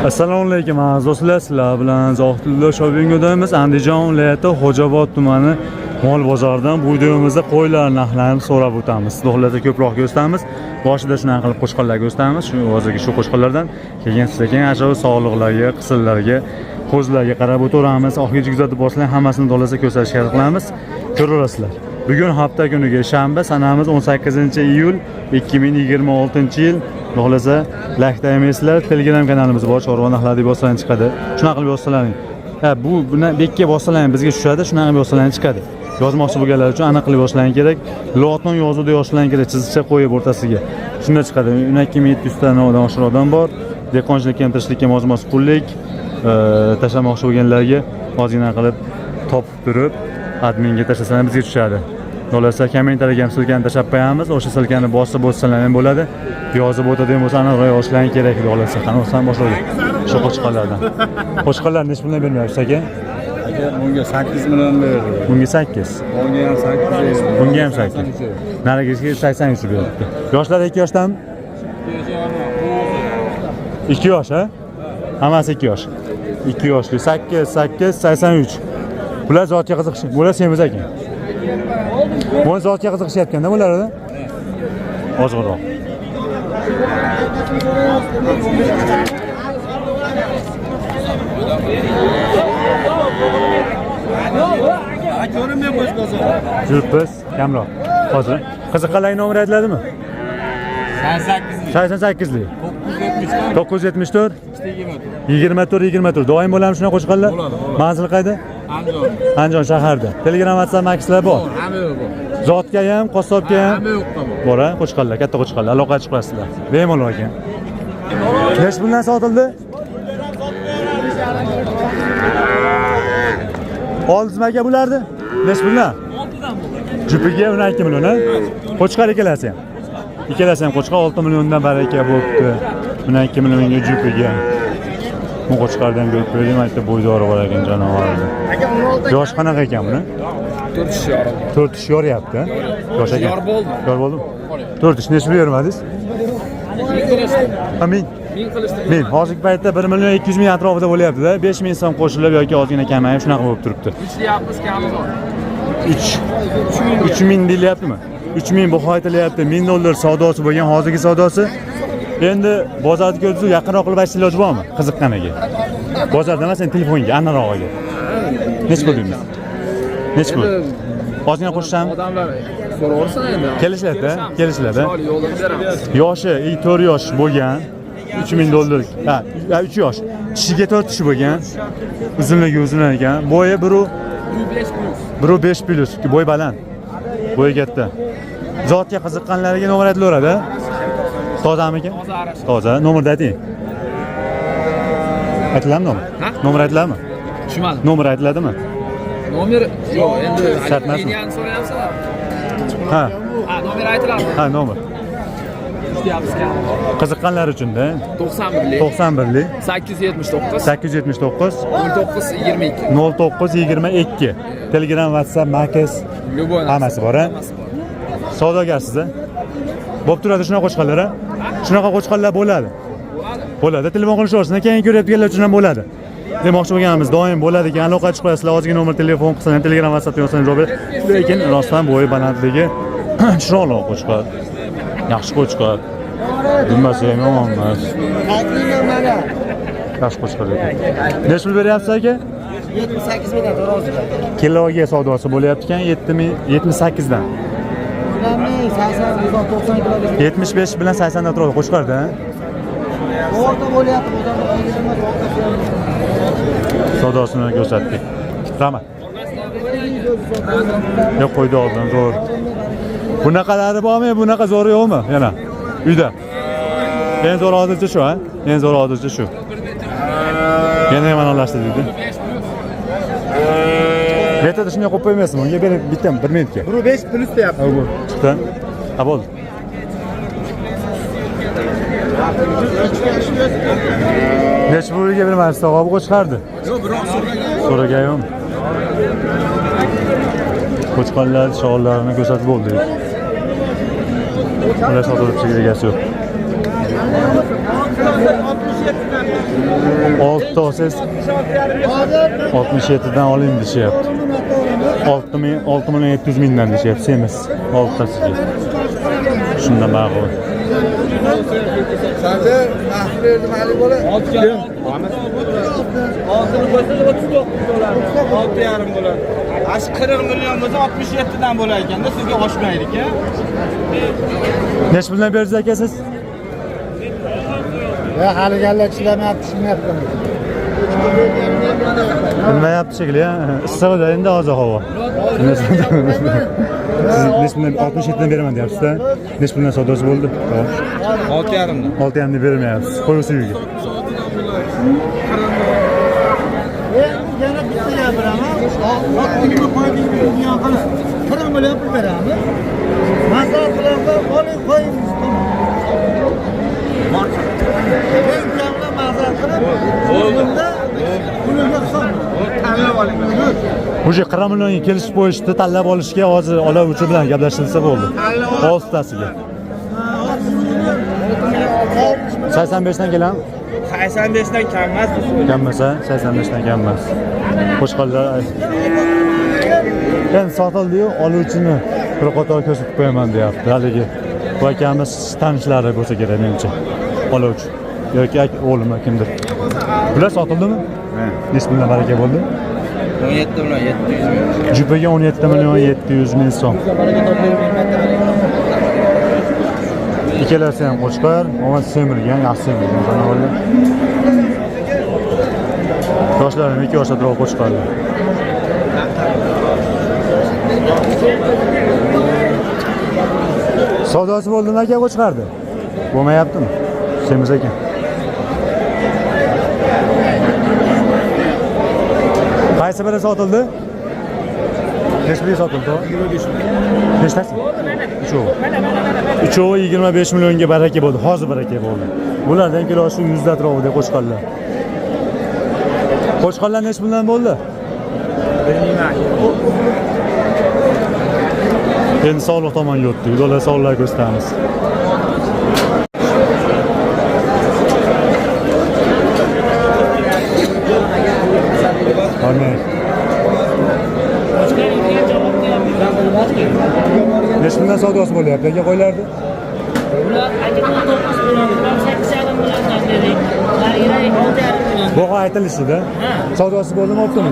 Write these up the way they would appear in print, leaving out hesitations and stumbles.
Assalomu alaykum aziz do'stlar, sizlar bilan Zohidullo Shopping'damiz. Andijon viloyati Xo'jaobod tumani mol bozoridan bu videomizda qo'ylar narxlarini so'rab o'tamiz. Xudoxolasa ko'proq ko'rsatamiz. Boshida shunaqa qilib qo'shqonlar ko'rsatamiz. Hozirgi shu qo'shqonlardan keyin sizga ajoyib sog'liqlarga, qismlarga, qo'zlarga qarab o'tiramiz. Oxirgi kuzatib boshlang hammasini xudoxolasa ko'rsatishga qilamiz. Ko'rasizlar. Bugun hafta kuniga shanba, sanamiz 18-iyul 2026-yil. Xudoxolasa like emaysizlar. Telegram kanalimiz bor, chorva narxlar deb bossalang chiqadi. Shunaqa qilib bossalaring. Buni bekka bossalang bizga tushadi, shunaqa qilib bossalang chiqadi. Yozmoqchi bo'lganlar uchun aniq qilib boshlaring kerak. Lotni yozuvda yozlaring kerak, chiziqcha qo'yib o'rtasiga. Shunda chiqadi. 2700 ta nodan oshiroqdan bor. Dehqonchilikka ham tirishlikka mos pullik tashlamoqchi bo'lganlarga ozgina qilib topib turib adminga tashlasangiz bizga tushadi. Xullas, kommentariyga ham silkani tashlab qo'yamiz. O'sha silkani bosib o'tsalar ham bo'ladi. Yozib o'tadigan bo'lsa aniqroq yozishlang kerak. Xullas, qanaqasidan boshladik. Shu qo'chqonlardan. Qo'chqonlar nech puldan bermayapsiz aka? Bunga 8 million berdi. Bunga 8. Bunga ham 8. Bunga ham 8. Narigisiga 83 beribdi. Yoshlar 2 yoshdanmi? 2 yosh, ha? Hammasi 2 yosh. 2 yoshli 8 83. Bular zotga qiziqish. Bular semiz ekan. Bu zotga qiziqishayotganda bularda ozg'iroq. Yurtimiz kamroq. Hozir qiziqqanlarning nomeri aytiladimi? 88 lik. 974 24 doim bo'lami shuna qo'shqanlar? Manzil qayda? Andijon shaharda. Telegram, WhatsApp makslar bor. Hamma bor. Zotga ham, qassobga ham Hamma yo'qda bor. Bor, qo'shqanlar, katta qo'shqanlar. Aloqa chiqasizlar. Bemalol ekan. Nech puldan sotildi? Oldizmi aka bulardi? Nech puldan? 6dan. Jupiga 12 million, ha? Qo'chqar ikkalasi ham. Ikkalasi ham qo'chqar 6 milliondan baraka bo'pti. 12 millionga jupiga. Bu qo'chqardan ko'rib qo'ydim, aytdi bo'ydori bor ekan janovorni. Yosh qanaqa ekan buni? 4 ish yorib. 4 ish yoryapti. Yosh ekan. Yor bo'ldi. Yor bo'ldimi? 4 ish nechga bermadingiz? 1000. 1000 qilishdi. Men hozirgi paytda 1 million 200 ming atrofida bo'lyapti-da. 5000 so'm qo'shilib yoki ozgina kamayib shunaqa bo'lib turibdi. 3 deyapmiz, kami bor. 3000 deyilyaptimi? 3000 baho aytilyapti. $1000 savdosi bo'lgan hozirgi savdosi. Endi bozorda ko'rsangiz yaqinroq qilib aytishlar iloji bormi? Qiziqqaniga. Bozorda emas, telefonga, aniqrog'iga. Nech pul deymiz? Nech pul? Ozgina qo'shsam? Odamlar so'raversa endi. Kelishadi. Yo'lini beramiz. Yoshi 4 yosh bo'lgan. $3000. Ha, 3 yosh. Tishiga 4 tishi bo'lgan. Uzunligi uzun ekan. Bo'yi 1 5 plus. Bo'y baland. Bo'yi katta. Zotga qiziqqanlarga nomer aytilaveradi. Tozamikan? Toza. Nomerni ayting. Aytiladimi nomer? Nomer aytiladimi? Tushunmadim. Nomer aytiladimi? Nomer yo'q, endi Shart emasmi? meniyani so'rayapsizlar. Ha, nomer aytiladi. ha, nomer. Deyapsiz kami. Qiziqqanlar uchun-da. 91lik. 91lik 879 879 0922. 0922. Telegram, WhatsApp, Max hammasi bor, ha? Savdogarsiz-a? Bo'p turadi shunaqa qo'shqanlar, ha? Shunaqa qo'shqanlar bo'ladi. Bo'ladi. Telefon qilishlaringizni keyin ko'rayotganlar uchun ham bo'ladi. Demoqchi bo'lganimiz doim bo'ladi ekan. Aloqa chiqasizlar, ozgina nomer telefon qilsangiz, Telegram, WhatsApp yozsangiz javob beradi. Lekin rostdan bo'yi balandligi chiroyli qo'shqan. Yaxshi qo'chqar. Dumbasi ham yomon emas. Yaxshi qo'chqar ekan. Nech pul beryapsiz aka? 78 mingdan roziman. Kiloga savdosi bo'lyapti ekan 78 dan. 80 kilo. 75 bilan 80 dan turadi qo'chqarda. O'rta bo'lyapti, Savdosini ko'rsatdik. Rahmat. Yo'q, qo'ydi oldin zo'r. Bunaqalari bormi? Bunaqa zo'ri yo'qmi? Yana uyda. Eng zo'r hozircha shu, ha? Eng zo'r hozircha shu. Yana ham analashtirdik. Metada shunday qo'yib qo'ymaysizmi? Unga berib bitam 1 minutga. 5 plus deyapti. Ha, bu chiqdi. Ha, bo'ldi. Nech pulga bermaysiz, tog'a bu chiqardi? Yo'q, biroq So'raganim. Qo'chqonlar shog'ullarini ko'rsatib bo'ldik. Ular sotuvchiga egasi yo'q. 6 olsangiz 67 dan oling deyapti. 6 million 700 mingdan deyapti, semiz 6tasiga. Shunda ma'qul. Hozir mahsul berdim hali bola. 6,5 bo'ladi. Ash 40 million bo'lsa 67 dan bo'lar ekanda, sizga oshmaydi-ku. Nech puldan berasiz aka siz? Ya haligalar chidamayapti, tushmayapti. Bilmayapti shekilli, issig'ida endi hozir havo. Siz nech puldan 67 dan beraman deyapsiz-da. Nech puldan savdosi bo'ldi? 6,5 dan. 6 dan bermayapsiz. Qo'yasiz uyga. Yana bitta gapiraman. Vaqtingizni qo'ydingiz, dunyo qilib 40 million pul beramiz. Maslahat bilan oling qo'yingiz. Men bilan maslahat qilib, o'zimda pulga hisob. Tanlab oling. O'sha 40 millionga kelishib qo'yishdi, tanlab olishga hozir olovchi bilan gaplashilsa bo'ldi. 6tasiga. 85 dan kelami? 85 dan kam emas. Kammasa 85 dan kam emas. Qo'shqonlar endi sotildi-yu, oluvchini bir qator ko'rsatib qo'yaman deyapti. Haligi bu akamiz tanishlari bo'lsa kerak menimcha. Oluvchi yoki o'g'limi kimdir. Bular sotildimi? Nech puldan baraka bo'ldi? 17 million 700 ming. Jupaga 17 million 700 ming so'm. Ikkalasi ham qo'chqor, omad semirgan, yaxshi semirgan qanaqa. Yoshlarim 2 yoshda turib qo'chqorlar. Savdosi bo'ldimi aka qo'chqardi? Bo'lmayaptimi? Semiz ekan. Qaysi biri sotildi? Nech pulga sotildi? 25 million. Nechtasi? Uchovi 25 millionga baraka bo'ldi. Hozir baraka bo'ldi. Bulardan kilo shu 100 atrofida qo'chqorlar. Qo'chqorlar nech puldan bo'ldi? Endi sog'liq tomonga o'tdik. Ular sog'liqlar ko'rsatamiz. Ana. Nech puldan savdosi bo'lyapti aka qo'ylardi? Ular aytgan 9 million, 8,5 milliondan dedik. Zagiray 6,5 million. Bu aytilishida. Savdosi bo'ldimi, o'tdimi?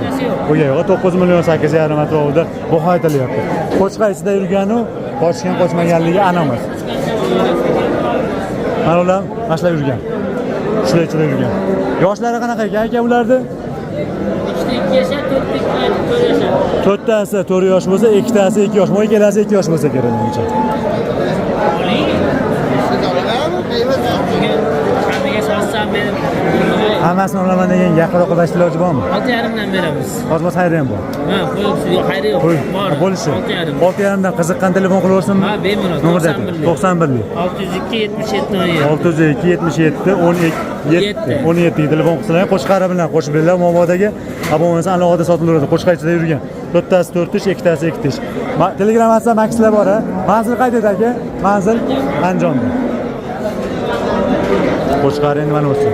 Qo'yga yo'q, 9 million 8,5 atrofida bu aytilyapti. Qo'chqa ichida yurganu, qochgan qochmaganligi aniq. Mana ular mashla yurgan. Shular ichida yurgan. Yoshlari qanaqa ekan aka ularni? 2 yosh, 4 yosh. 4tasi 4 yosh bo'lsa, 2tasi 2 yosh, mo'y kelasi 2 yosh bo'lsa kerak menimcha. Qandaga sotsam berib. Hammasini olaman degan yaqinroq qilishlar iloji bormi? 6,5 dan beramiz. Hozir xayri ham bor. Ha, qo'yib xayri yo'q. Qo'y, Bor. bo'lishi. 6,5. 6,5 dan qiziqqan telefon qilaversinmi? Ha, bemalol. Nomerda 91. 91lik. 602 77 602 77 17 telefon qilsalar qo'chqari bilan qo'shib beringlar. Mobodaga abonasi alohida sotilaveradi. Qo'chqa ichida yurgan. 4tasi 4 ish, 2tasi 2 ish. Telegram WhatsApp makslar bor. Manzil qayerda aka? Manzil Andijonda. Qo'chqari endi mana o'sha.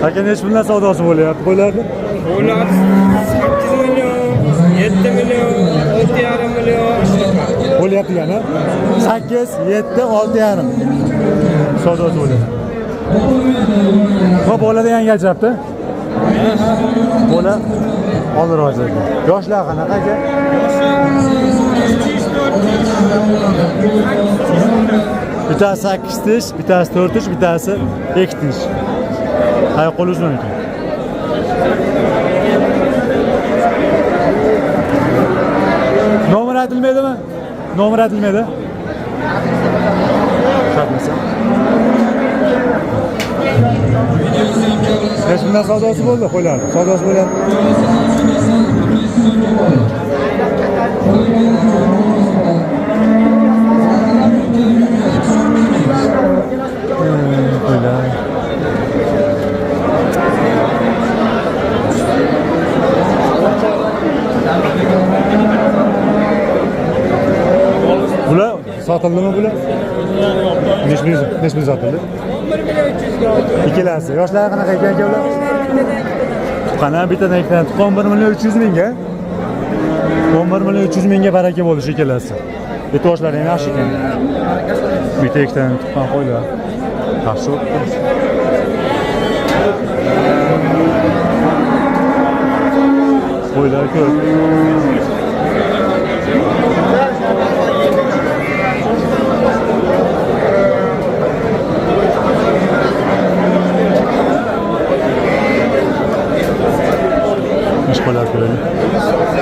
Aka nech puldan savdosi bo'lyapti qo'ylarni? Ular 8 million, 7 million, 6,5 million. Bo'lyapti yana. 8, 7, 6,5. Savdosi bo'lyapti. Xo'p, bo'ladi yangi ajabdi. Bola olur hozir. Yoshlar qanaqa aka? Bittasi 8 tish, bittasi 4 tish, bittasi 2 tish. Hay qo'l uzun ekan. Nomer aytilmaydimi? Nomer aytilmaydi. Shartmasa. Nech bundan savdosi bo'ldi qo'ylar? Savdosi bo'lyapti. Qo'ylar. Bular Sotildimi bular? Nechta sotildi? 2 Yoshlari qanaqa ekan ular? Qana bittadan ikkitadan tuqqan 1 million 300 mingga. 11 million 300 mingga baraka bo'lishi ikkalasi. Bitta yoshlari ham yaxshi ekan. Bitta ikkitadan tuqqan qo'ylar. Yaxshi o'tdi. Qo'ylar ko'p. Ish qo'ylar ko'radi.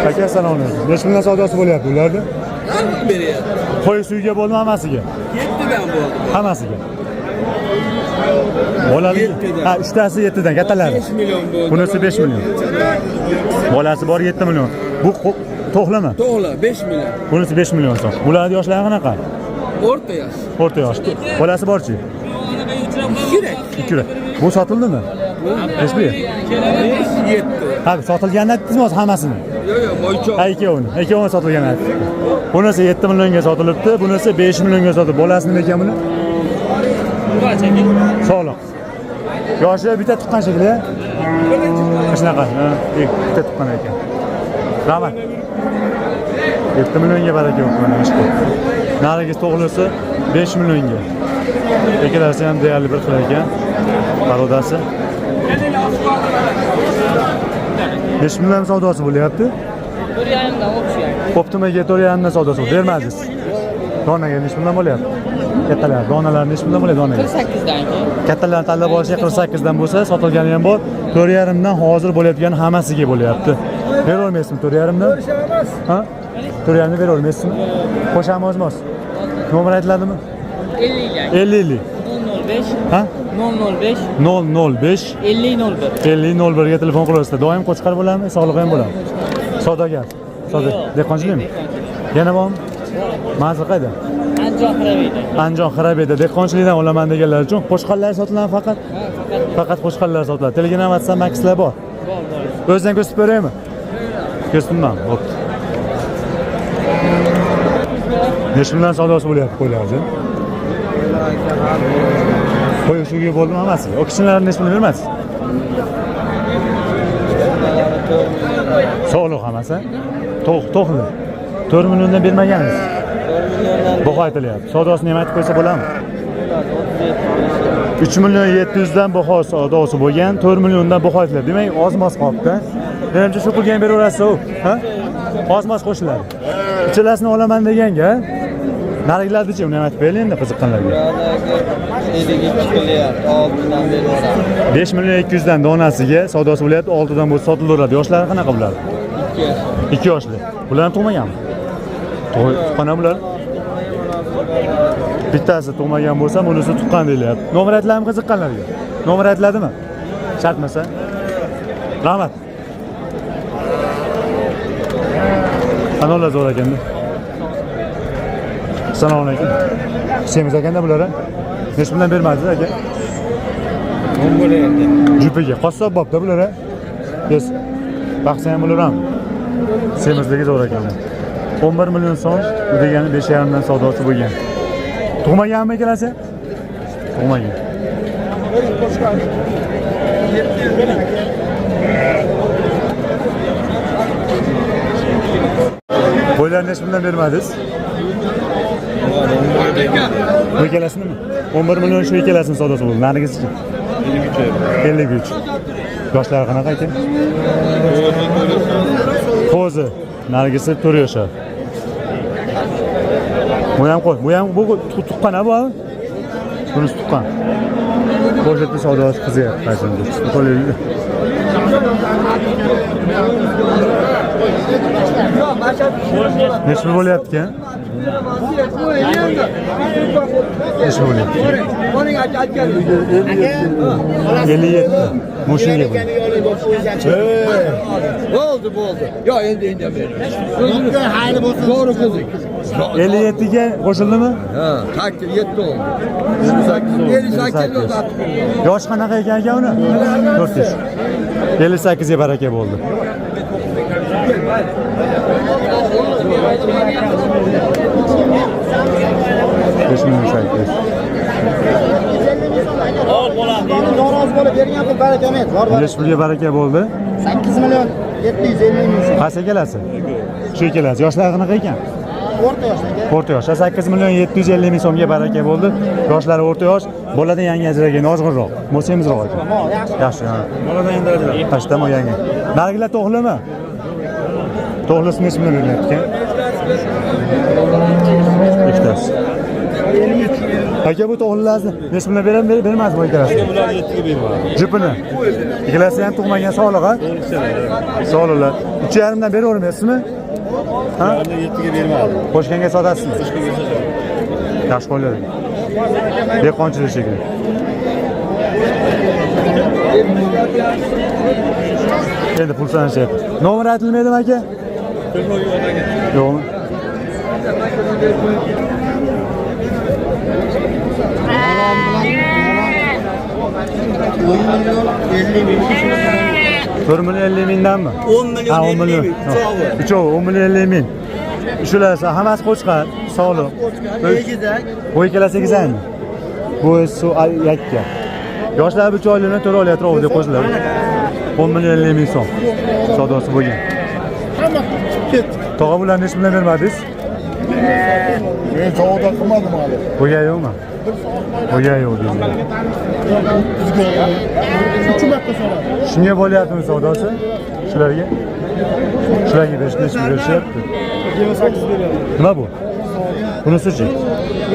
Aka assalomu alaykum. Necha million savdosi bo'lyapti ularda? Qo'y suyiga bo'ldimi hammasiga? 7dan bo'ldi. Hammasiga. Bolali. Ha, 3tasi 7dan kattalari. 5 million bo'ldi. Bunisi 5 million. Bolasi bor 7 million. Bu to'g'limi? To'g'ri, 5 million. Bunisi 5 million so'm. Bularning yoshlari qanaqa? O'rta yosh. O'rta yosh. Bolasi borchi? Kerak. Bu sotildimi? Nech pulga? 7. Ha, sotilganini aytdingizmi o'zi hammasini? Yo'q, moychoq. Ikkovini sotilgan aytdi. Bunisi 7 millionga sotilibdi, bunisi 5 millionga sotildi. Bolasi nima ekan buni? Sog'liq. Yoshi bitta tuqqan shekilli. Shunaqa, bitta tuqqan ekan. Rahmat. 7 millionga baraka yo'q mana ish qilib. Narigisi to'g'lisi 5 millionga. Ikkalasi ham deyarli bir xil ekan. Parodasi. 5 million savdosi bo'lyapti. 4,5dan o'xshayapti. Optimaga 4,5dan savdosi bermadingiz. Donaga nech million bo'lyapti? Kattalar, donalar nech million bo'ladi donaga? 48dan keyin. Kattalarni tanlab olishga 48 dan bo'lsa, sotilgani ham bor. 4,5 dan hozir bo'layotgani hammasiga bo'lyapti. Bera olmaysizmi 4,5 dan? Ha? 4,5 dan bera olmaysizmi? Qo'shamozmiz. Nomer aytiladimi? 50. 005 Ha? 005 005 50 01. 50 01 ga telefon qilasizlar. Doim qo'chqar bo'ladimi? Sog'liq ham bo'ladi. Savdogar. Dehqonchilikmi? Yana bormi? Manzil qayda? Andijon Xirabeda. Dehqonchilikdan olaman deganlar uchun qo'chqarlar sotiladi faqat. Faqat qo'chqarlar sotiladi. Telegram, WhatsApp, Maxlar bor. O'zdan ko'rsatib beraymi? Ko'rsatmayman. Bo'pti. Necha million savdosi bo'lyapti qo'ylarni? Qo'y shuga bo'ldimi hammasiga? O kichiklarni necha million bermadingiz? Sog'liq hammasi. To'g'ri. 4 milliondan bermagansiz. Bu aytilyapti. Savdosini ham aytib qo'ysa bo'ladimi? 3 million 700 dan baho savdosi bo'lgan, 4 milliondan baho aytiladi. Demak, ozmos qolibdi. Menimcha shu pulga ham beraverasiz-ku, ha? Ozmos qo'shiladi. Ichilasini olaman deganga, narigilarni-chi, uni ham aytib beraylik endi qiziqqanlarga. 52 million oldidan beraveramiz. 5 million 200 dan donasiga savdosi bo'lyapti, 6 dan bo'lsa sotilaveradi. Yoshlari qanaqa bo'ladi? 2 yoshli. Bular ham tug'maganmi? Tuqqan bular. Bittasi tug'magan bo'lsa, bunisi tuqqan deyilyapti. Nomer aytiladimi qiziqqanlarga? Nomer aytiladimi? Shartmasa. Rahmat. Qanolar zo'r ekanda. Assalomu alaykum. Semiz ekanda bular. Nech bilan bermadingiz aka? 10 bo'layapti. Jupiga qassob bobda bular. Yes. Baxsa ham bular ham. Semizligi zo'r ekan. 11 million so'm, bu degani 5,5 dan savdosi bo'lgan. Tug'maganmi ikkalasi? Tug'magan. Qo'ylarni nech bilan bermadingiz? Bu ikkalasini 11 million shu ikkalasini savdosi bo'ldi. Narigisi-chi? 53. Yoshlari qanaqa ekan? Qo'zi. Narigisi 4 yoshar. Bu ham qo'y. Bu tuqqan ha bu? Bunisi tuqqan. Qo'shitni savdosi qizyapti qaysinda. Qo'ylaylik. Nechta bo'lyapti ekan? Nechta bo'lyapti? 57. Mo'shinga bu. Bo'ldi. Yo, endi beramiz. Hayli bo'lsin. To'g'ri qizik. 57 ga qo'shildimi? Ha, takdir 7 oldu. 58 oldu. Yosh qanaqa ekan aka uni? 4 yosh. 58 ga baraka bo'ldi. 5 milyon 800. Norozi bo'lib bergan pul baraka emas. Bor bor. 5 pulga baraka bo'ldi. 8 million 750 ming so'm. Qaysi kelasi? Shu kelasi. Yoshlar qanaqa ekan? O'rta yoshlar. O'rta yosh. 8 million 750 ming so'mga baraka bo'ldi. Yoshlari o'rta yosh, boladan yangi ajragan ozg'inroq. Mo'semizroq ekan. Yaxshi. Boladan endi ajragan. Qashtam o yangi. Narigilar to'g'limi? To'g'lisi necha million berilyapti? Ikkitasi. Aka bu to'g'lilarni necha million beradi, bermasmi bu ikkalasi? Bular 7 ga bermadi. Jupini. Ikkalasi ham tug'magan sog'liq, ha? Sog'liqlar. 3,5 dan beravermaysizmi? Ha? 7 ga bermadi. Qo'shganga sotasizmi? Yaxshi qo'yiladi. Dehqonchilik shekilli. Endi pul sanashyapti. Nomer aytilmaydimi aka? Yo'qmi? Bir milyon 50 mingdanmi? 10 milyon 10 milyon. Uchovi 10 milyon 50 ming. Shularsa hammasi qo'chqar, sog'liq. Egizak. Bu ikkalasi egizakmi? Bu su yakka. Yoshlar 3 oylikni to'la olyapti deb qo'shiladi. 10 milyon 50 ming so'm. Savdosi bo'lgan. Hamma ketdi. Tog'a bularni necha million bermadingiz? Men savdo qilmadim hali. Bo'lgan yo'qmi? Bo'lgan yo'q deydi. Uch marta so'radim. Shunga bo'lyaptimi savdosi? Shularga? Shularga besh necha berishyapti? 28 beradi. Nima bu? Bunisi-chi?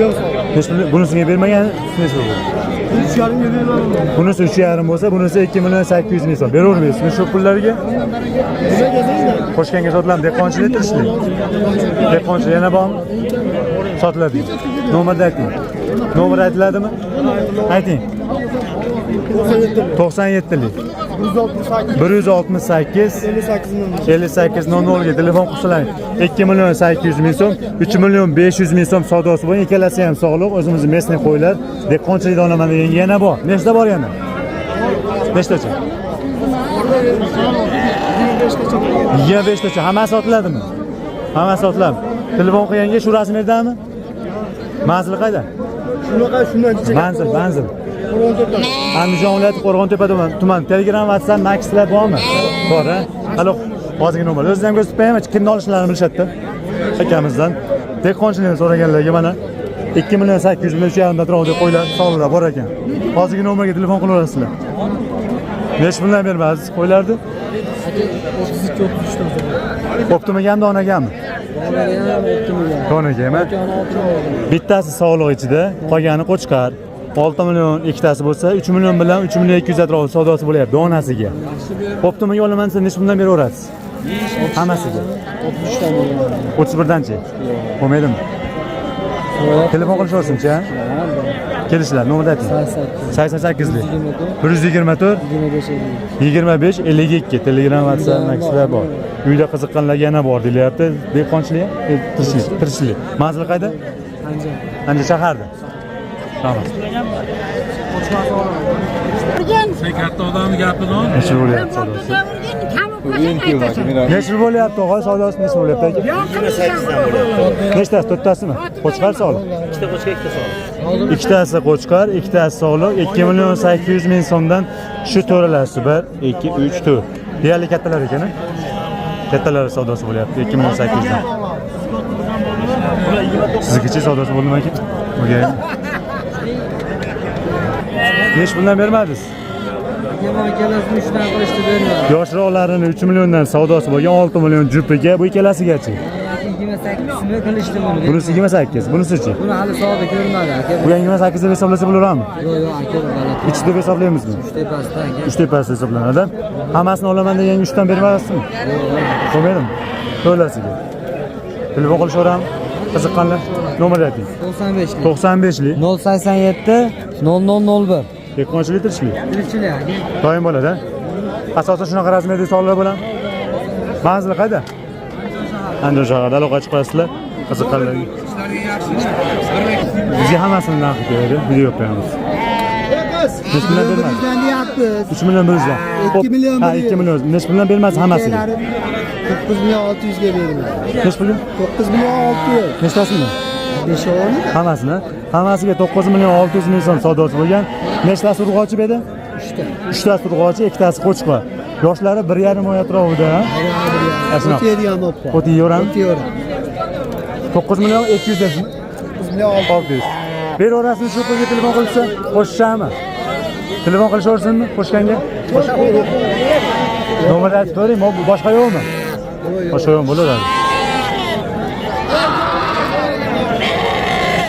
Yo'q. Necha million? Bunisiga bermagan necha bo'ldi? 3,5 ga beraman. Bunisi 3,5 bo'lsa, bunisi 2 million 800 ming so'm. Beravermaysizmi shu pullarga? Nimaga deydi? Qo'shganga sotiladi, dehqonchilik tirishlik. Dehqonchilik yana bormi? Sotiladi. Nomerni ayting. Nomer aytiladimi? Ayting. 97lik. 168 58 00 ga telefon qilsalar 2 million 800 ming so'm, 3 million 500 ming so'm savdosi bo'lgan. Ikkalasi ham sog'liq, o'zimizning mesni qo'ylar. Dehqonchilikda olaman degan yana bor. Nechta bor yana? Nechtacha? 25tacha. Hammasi sotiladimi? Hammasi sotiladi. Telefon qilganga shu rasmerdami? Manzil qayda? Shunaqa shundan kecha. Manzil. Andijon viloyati Qo'rg'ontepa tuman. Telegram, WhatsApp, Max'lar bormi? Bor, ha? Hali hozirgi nomer. O'zingiz ham ko'rsatib qo'yaman, kimni olishlarini bilishadi-da. Akamizdan dehqonchilikni so'raganlarga mana 2 million 800 ming 3,5 atrofida qo'ylar sog'liqlar bor ekan. Hozirgi nomerga telefon qilaverasizlar. Necha million bermadingiz qo'ylarni? 32-33 Optimi gammi, donagami? Donagami. Bittasi sog'liq ichida, qolgani qo'chqar. 6 million ikkitasi bo'lsa, 3 million bilan 3 million 200 atrofida savdosi bo'lyapti donasiga. Optimiga olaman desa necha million beraverasiz? Hammasiga. 33 danchi. Bo'lmaydimi? Telefon qilishaversin-chi, ha? Kelishlar, nomerni ayting. 88lik 124 25 52 Telegram, WhatsApp, Max'lar bor. Uyda qiziqqanlar yana bor deyapti. Dehqonchilik, tirishlik. Manzil qayda? Andijon shaharda. Tamam. Sen katta odamni gapini ol. Necha bo'lyapti savdosi? Necha bo'lyapti o'g'il savdosi necha bo'lyapti aka? 28dan. Nechtasi? To'rttasimi? Qo'chqar sog'liq. Ikkita qo'chqar, ikkita sog'liq. Ikkitasi qo'chqar, ikkitasi sog'liq. 2 million 800 ming so'mdan shu to'ralasi 1 2 3 4. Deyarli kattalar ekan-a? Kattalar savdosi bo'lyapti 2 million 800 dan. Sizgacha savdosi bo'ldimi aka? O'gay. Necha puldan bermadingiz? Ikkalasini 3 dan qilishdi bermadi. Yoshroqlarini 3 milliondan savdosi bo'lgan 6 million jupiga bu ikkalasigachi. 28sini qilishdi buni. Bunisi 28, bunisi-chi? Buni hali savdo ko'rmadi aka. Bu 28 deb hisoblasa bo'laverami? Yo'q, aka, g'alati. 3 deb hisoblaymizmi? 3 tepasida aka. 3 tepasida hisoblanadi. Hammasini olaman degan 3 dan bermaysizmi? Bo'lmaydimi? To'lasiga. Telefon qilishaveramiz. Qiziqqanlar nomer ayting. 95lik 95lik 087 0001. dehqonchilik tirishlik. Tirikchilik aka. Doim bo'ladi. Asosan shunaqa razmerdagi sog'liqlar bilan. Manzil qayda? Andijon shaharida aloqa chiqasizlar. Qiziqqanlar. Bizga hammasini narxi kerak, video qo'yamiz. Necha million bermadi? Deyapmiz. 3 million bizdan. 2 million Ha, 2 million. Necha million bermadi hammasiga? 9 million 600 ga berdim. Necha pul? 9 million 600. Nechtasini? Beshovmi? Hammasini. Hammasiga 9 million 600 ming so'm savdosi bo'lgan. Nechtasi urg'ochi edi? 3tasi urg'ochi, 2tasi qo'chqi. Yoshlari 1,5 oy atrofida. Asna. O'tiydigan bo'lib qoldi. O'tiyaverami? O'tiyaveradi. 9 million 200 ming. 9 million 600. Beraverasizmi shu pulga telefon qilsa? Qo'shishami? Telefon qilishaversinmi qo'shganga? Nomerni aytib bering, boshqa yo'qmi? Boshqa yo'q bo'laveradi.